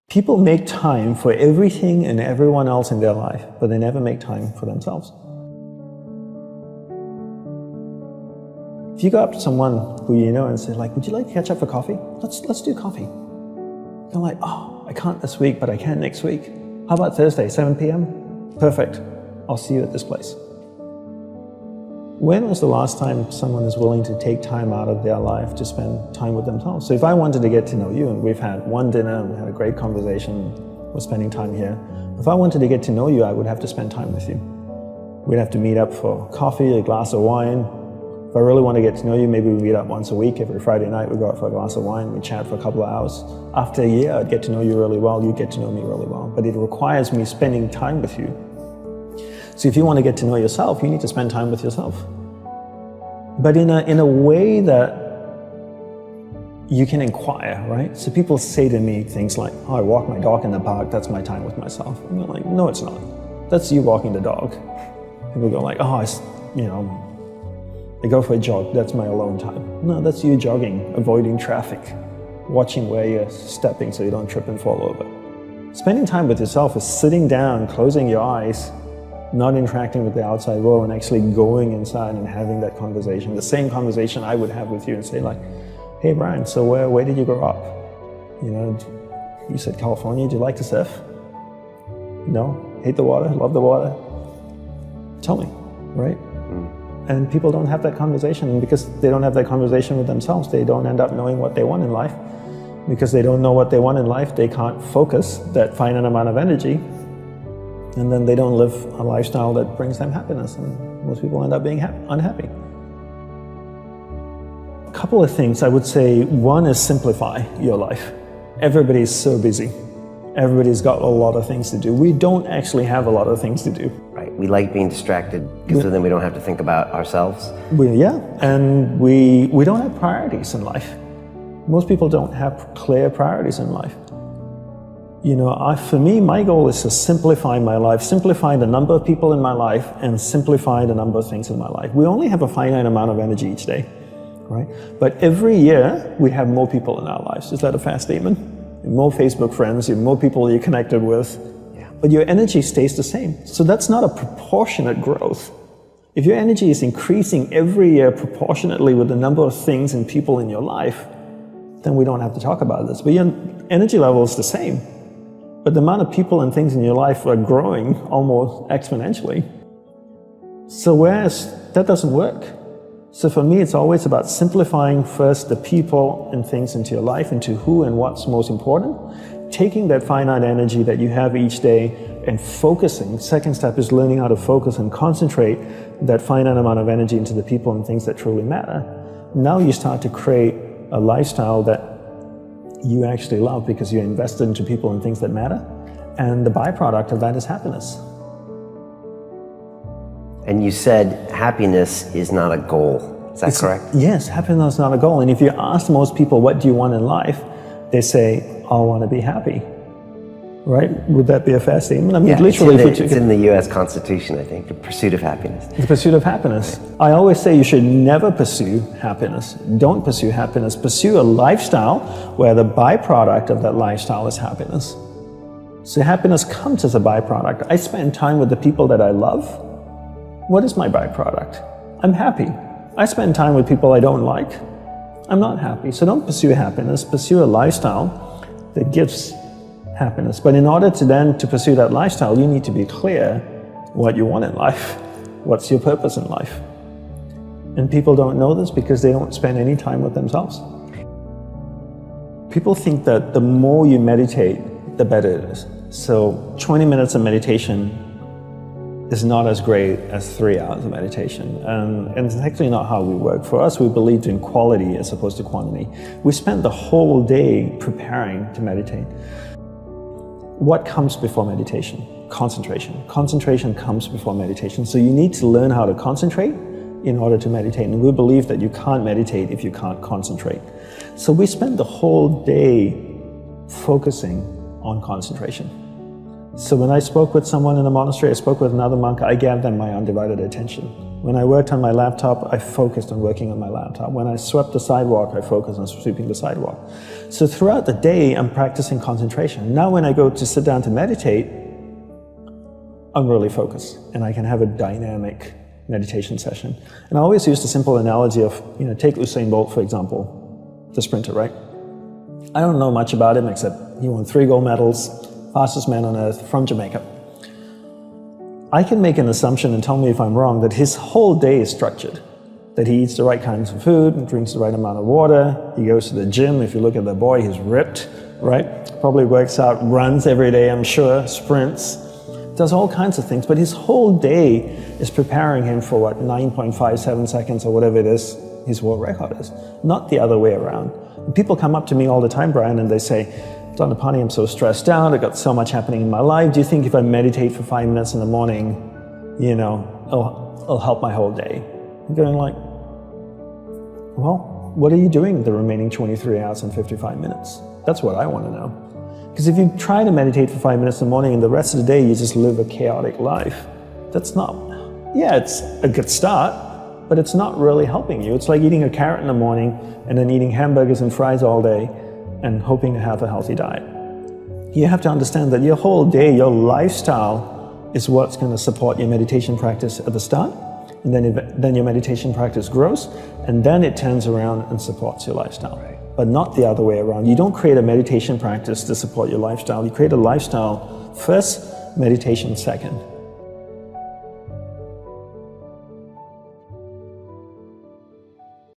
People make time for everything and everyone else in their life, but they never make time for themselves. If you go up to someone who you know and say, like, would you like to catch up for coffee? Let's do coffee. They're like, oh, I can't this week, but I can next week. How about Thursday, 7 p.m.? Perfect. I'll see you at this place. When was the last time someone is willing to take time out of their life to spend time with themselves? So if I wanted to get to know you, and we've had one dinner, and we had a great conversation, we're spending time here. If I wanted to get to know you, I would have to spend time with you. We'd have to meet up for coffee, a glass of wine. If I really want to get to know you, maybe we meet up once a week. Every Friday night, we go out for a glass of wine, we chat for a couple of hours. After a year, I'd get to know you really well, you get to know me really well. But it requires me spending time with you. So if you want to get to know yourself, you need to spend time with yourself. But in a way that you can inquire, right? So people say to me things like, oh, I walk my dog in the park, that's my time with myself. And you're like, no, it's not. That's you walking the dog. People go like, oh, I go for a jog, that's my alone time. No, that's you jogging, avoiding traffic, watching where you're stepping so you don't trip and fall over. Spending time with yourself is sitting down, closing your eyes, not interacting with the outside world, and actually going inside and having that conversation. The same conversation I would have with you and say like, hey Brian, so where did you grow up? You know, you said California, do you like to surf? No? Hate the water? Love the water? Tell me, right? And people don't have that conversation, and because they don't have that conversation with themselves, they don't end up knowing what they want in life. Because they don't know what they want in life, they can't focus that finite amount of energy, and then they don't live a lifestyle that brings them happiness, and most people end up being unhappy. A couple of things I would say. One is simplify your life. Everybody's so busy. Everybody's got a lot of things to do. We don't actually have a lot of things to do. Right, we like being distracted because then we don't have to think about ourselves. And we don't have priorities in life. Most people don't have clear priorities in life. You know, for me, my goal is to simplify my life, simplify the number of people in my life, and simplify the number of things in my life. We only have a finite amount of energy each day, right? But every year, we have more people in our lives. Is that a fair statement? More Facebook friends, more people you're connected with, but your energy stays the same. So that's not a proportionate growth. If your energy is increasing every year proportionately with the number of things and people in your life, then we don't have to talk about this. But your energy level is the same. But the amount of people and things in your life are growing almost exponentially. So whereas that doesn't work. So for me, it's always about simplifying first the people and things into your life, into who and what's most important, taking that finite energy that you have each day and focusing. Second step is learning how to focus and concentrate that finite amount of energy into the people and things that truly matter. Now you start to create a lifestyle that you actually love because you're invested into people and things that matter. And the byproduct of that is happiness. And you said happiness is not a goal. Is that correct? Yes, happiness is not a goal. And if you ask most people, what do you want in life? They say, I want to be happy. Right? Would that be a fair statement? I mean, literally, it's in the U.S. Constitution, I think, the pursuit of happiness. The pursuit of happiness. I always say you should never pursue happiness. Don't pursue happiness. Pursue a lifestyle where the byproduct of that lifestyle is happiness. So happiness comes as a byproduct. I spend time with the people that I love. What is my byproduct? I'm happy. I spend time with people I don't like. I'm not happy. So don't pursue happiness. Pursue a lifestyle that gives happiness. But in order to pursue that lifestyle, you need to be clear what you want in life. What's your purpose in life? And people don't know this because they don't spend any time with themselves. People think that the more you meditate, the better it is. So 20 minutes of meditation is not as great as 3 hours of meditation. And it's actually not how we work. For us, we believed in quality as opposed to quantity. We spent the whole day preparing to meditate. What comes before meditation? Concentration. Concentration comes before meditation. So you need to learn how to concentrate in order to meditate. And we believe that you can't meditate if you can't concentrate. So we spend the whole day focusing on concentration. So when I spoke with someone in a monastery, I spoke with another monk, I gave them my undivided attention. When I worked on my laptop, I focused on working on my laptop. When I swept the sidewalk, I focused on sweeping the sidewalk. So throughout the day, I'm practicing concentration. Now when I go to sit down to meditate, I'm really focused, and I can have a dynamic meditation session. And I always use the simple analogy of, take Usain Bolt, for example, the sprinter, right? I don't know much about him except he won 3 gold medals, fastest man on earth from Jamaica. I can make an assumption, and tell me if I'm wrong, that his whole day is structured. That he eats the right kinds of food and drinks the right amount of water. He goes to the gym. If you look at the boy, he's ripped, right? Probably works out, runs every day, I'm sure, sprints, does all kinds of things. But his whole day is preparing him for 9.57 seconds or whatever it is his world record is, not the other way around. And people come up to me all the time, Brian, and they say, Dandapani, I'm so stressed out, I've got so much happening in my life. Do you think if I meditate for 5 minutes in the morning, it'll help my whole day? I'm going like, well, what are you doing the remaining 23 hours and 55 minutes? That's what I want to know. Because if you try to meditate for 5 minutes in the morning and the rest of the day you just live a chaotic life, that's not, it's a good start, but it's not really helping you. It's like eating a carrot in the morning and then eating hamburgers and fries all day and hoping to have a healthy diet. You have to understand that your whole day, your lifestyle is what's going to support your meditation practice at the start, and then your meditation practice grows, and then it turns around and supports your lifestyle. Right. But not the other way around. You don't create a meditation practice to support your lifestyle. You create a lifestyle first, meditation second.